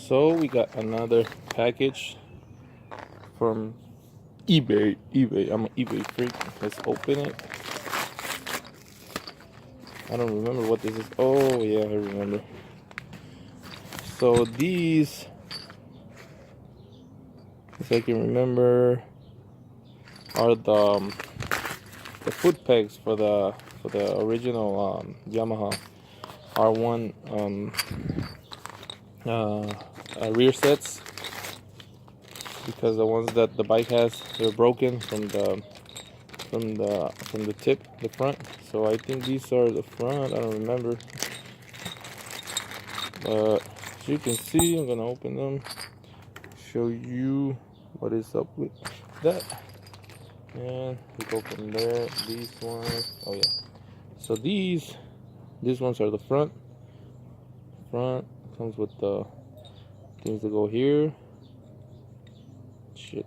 So we got another package from eBay. I'm an eBay freak. Let's open it. I don't remember what this is. Oh yeah, I remember. So these, if I can remember, are the foot pegs for the original Yamaha R1 rear sets, because the ones that the bike has, they're broken from the tip, the front. So I think these are the front. I don't remember, but as you can see, I'm gonna open them, show you what is up with that, and we go from there. These ones, oh yeah, so these ones are the front comes with the things that go here. Shit.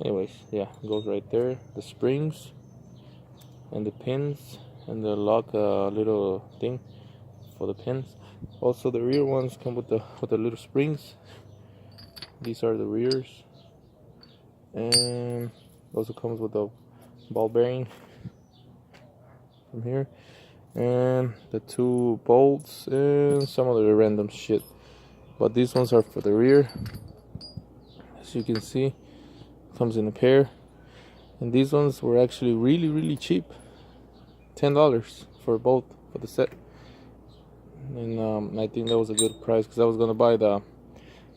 Anyways, yeah, it goes right there. The springs and the pins and the lock little thing for the pins. Also, the rear ones come with the little springs. These are the rears, and also comes with the ball bearing from here, and the two bolts and some other random shit. But these ones are for the rear. As you can see, comes in a pair, and these ones were actually really cheap, $10 for both, for the set. And I think that was a good price, because I was gonna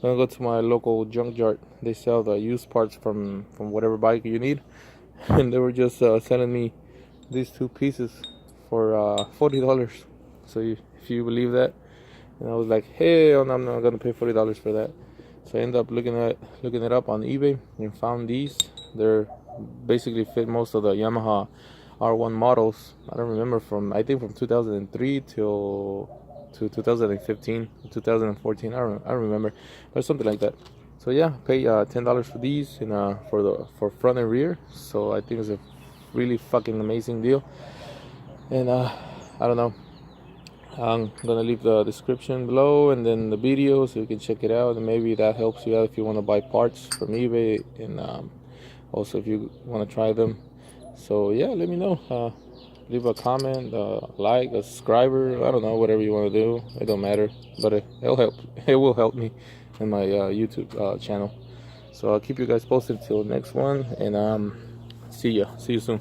go to my local junkyard. They sell the used parts from whatever bike you need, and they were just selling me these two pieces for $40. So if you believe that, and I was like, hey, I'm not gonna pay $40 for that. So I ended up looking it up on eBay and found these. They're basically fit most of the Yamaha R1 models. I don't remember, I think from 2003 to 2015, 2014. I don't remember, but something like that. So yeah, pay $10 for these, and for front and rear. So I think it's a really fucking amazing deal. And I don't know, I'm gonna leave the description below and then the video, so you can check it out, and maybe that helps you out if you want to buy parts from eBay, and also if you want to try them. So yeah, let me know. Leave a comment, like, a subscriber, I don't know, whatever you want to do. It don't matter, but it'll help. It will help me in my YouTube channel. So I'll keep you guys posted till next one, and see you soon.